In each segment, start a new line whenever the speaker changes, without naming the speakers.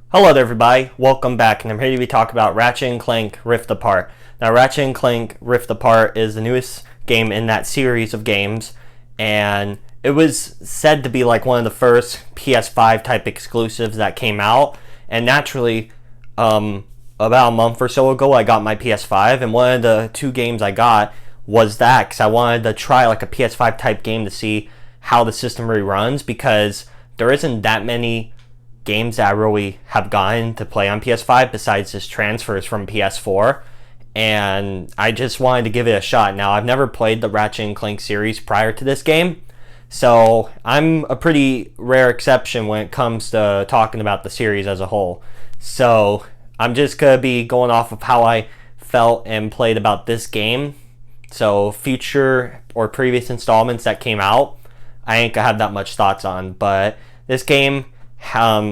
Hello there everybody, welcome back, and I'm here to be talking about Ratchet and Clank Rift Apart. Now Ratchet and Clank Rift Apart is the newest game in that series of games, and it was said to be like one of the first PS5 type exclusives that came out, and naturally, about a month or so ago I got my PS5, and one of the two games I got was that, because I wanted to try like a PS5 type game to see how the system really runs, because there isn't that many games that I really have gotten to play on PS5 besides just transfers from PS4, and I just wanted to give it a shot. Now, I've never played the Ratchet and Clank series prior to this game, so I'm a pretty rare exception when it comes to talking about the series as a whole. So I'm just gonna be going off of how I felt and played about this game. So future or previous installments that came out, I ain't gonna have that much thoughts on, but this game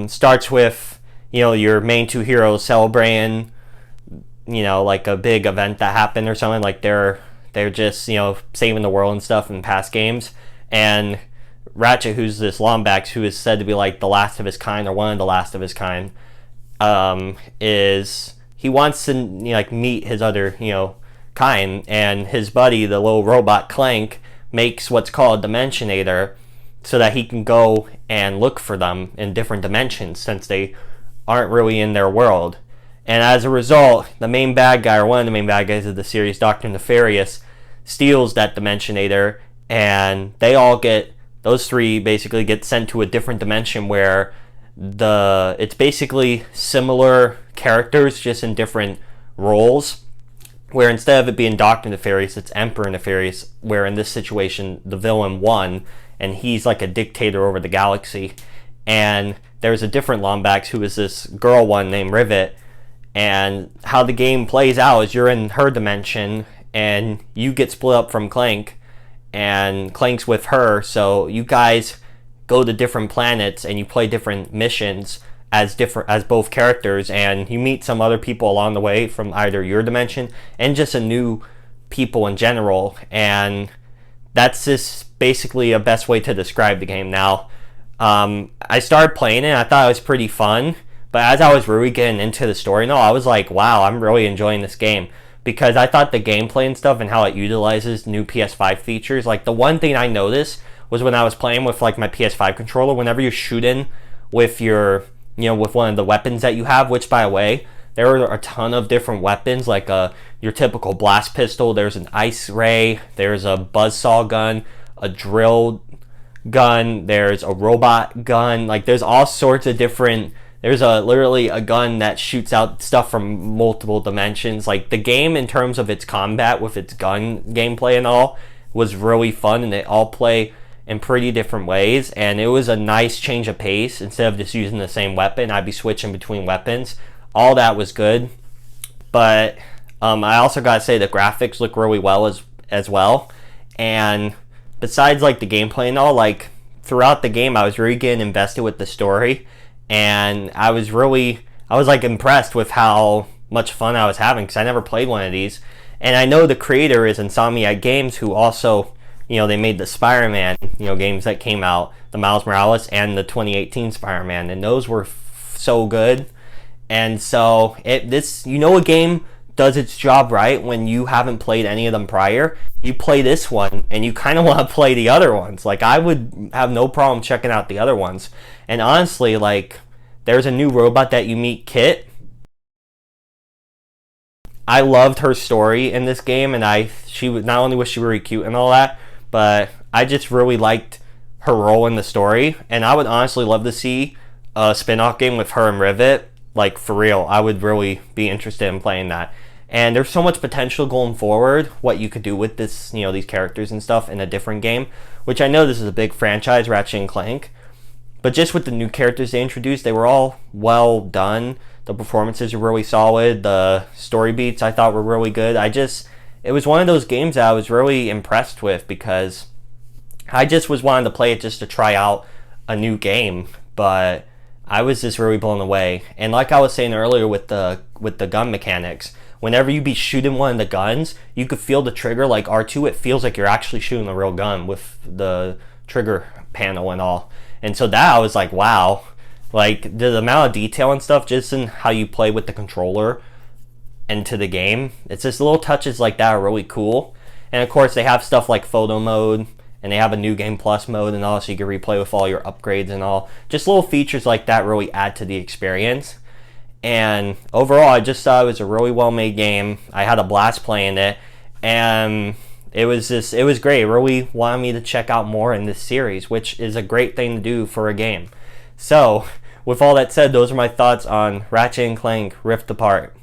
starts with, your main two heroes celebrating, like a big event that happened or something. Like they're just, saving the world and stuff in past games. And Ratchet, who's this Lombax, who is said to be like the last of his kind or one of the last of his kind, is he wants to meet his other kind, and his buddy, the little robot Clank, makes what's called a Dimensionator, so that he can go and look for them in different dimensions since they aren't really in their world. And as a result, the main bad guy, or one of the main bad guys of the series, Dr. Nefarious, steals that Dimensionator, and those three basically get sent to a different dimension where it's basically similar characters, just in different roles, where instead of it being Dr. Nefarious, it's Emperor Nefarious, where in this situation the villain won, and he's like a dictator over the galaxy. And there's a different Lombax who is this girl one named Rivet, and how the game plays out is you're in her dimension and you get split up from Clank, and Clank's with her, so you guys go to different planets and you play different missions as both characters, and you meet some other people along the way from either your dimension and just a new people in general. And that's just basically a best way to describe the game. Now, I started playing it, I thought it was pretty fun, but as I was really getting into the story, I was like, wow, I'm really enjoying this game, because I thought the gameplay and stuff and how it utilizes new PS5 features, like the one thing I noticed was when I was playing with like my PS5 controller, whenever you're shooting with your, with one of the weapons that you have, which by the way, there are a ton of different weapons, like your typical blast pistol, there's an ice ray, there's a buzzsaw gun, a drill gun, there's a robot gun, like there's all sorts of different, there's literally a gun that shoots out stuff from multiple dimensions. Like the game, in terms of its combat with its gun gameplay and all, was really fun, and they all play in pretty different ways, and it was a nice change of pace. Instead of just using the same weapon, I'd be switching between weapons. All that was good, but I also gotta say the graphics look really well as well. And besides like the gameplay and all, like throughout the game, I was really getting invested with the story, and I was like impressed with how much fun I was having, because I never played one of these. And I know the creator is Insomniac Games, who also, they made the Spider-Man, games that came out, the Miles Morales and the 2018 Spider-Man, and those were so good. And so a game does its job right when you haven't played any of them prior. You play this one and you kind of want to play the other ones. Like I would have no problem checking out the other ones. And honestly, like there's a new robot that you meet, Kit. I loved her story in this game, and she was, not only was she really cute and all that, but I just really liked her role in the story. And I would honestly love to see a spin-off game with her and Rivet. Like for real, I would really be interested in playing that. And there's so much potential going forward, what you could do with this, these characters and stuff in a different game, which I know this is a big franchise, Ratchet and Clank, but just with the new characters they introduced, they were all well done. The performances were really solid. The story beats I thought were really good. It was one of those games that I was really impressed with, because I just was wanting to play it just to try out a new game, but I was just really blown away. And like I was saying earlier with the gun mechanics, whenever you be shooting one of the guns, you could feel the trigger like R2. It feels like you're actually shooting a real gun with the trigger panel and all. And so that I was like, wow, Like the amount of detail and stuff just in how you play with the controller into the game. It's just little touches like that are really cool. And of course they have stuff like photo mode, and they have a new game plus mode and all, so you can replay with all your upgrades and all. Just little features like that really add to the experience. And overall, I just thought it was a really well made game. I had a blast playing it, and it was great. It really wanted me to check out more in this series, which is a great thing to do for a game. So with all that said, those are my thoughts on Ratchet and Clank Rift Apart.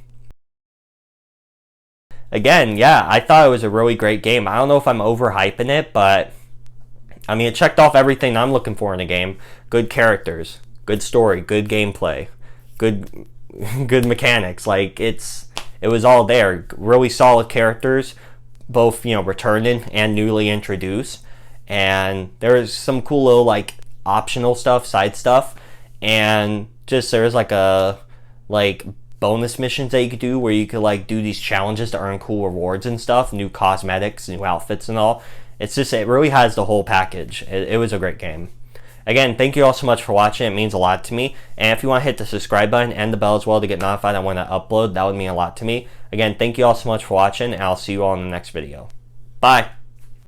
Again, yeah, I thought it was a really great game. I don't know if I'm overhyping it, but I mean, it checked off everything I'm looking for in a game. Good characters, good story, good gameplay, good mechanics. Like it was all there. Really solid characters, both, you know, returning and newly introduced. And there's some cool little like optional stuff, side stuff, and just there's like a bonus missions that you could do where you could like do these challenges to earn cool rewards and stuff, new cosmetics, new outfits and all. It's just, it really has the whole package. It was a great game. Again, thank you all so much for watching. It means a lot to me. And if you want to hit the subscribe button and the bell as well to get notified when I upload, that would mean a lot to me. Again, thank you all so much for watching, and I'll see you all in the next video. Bye.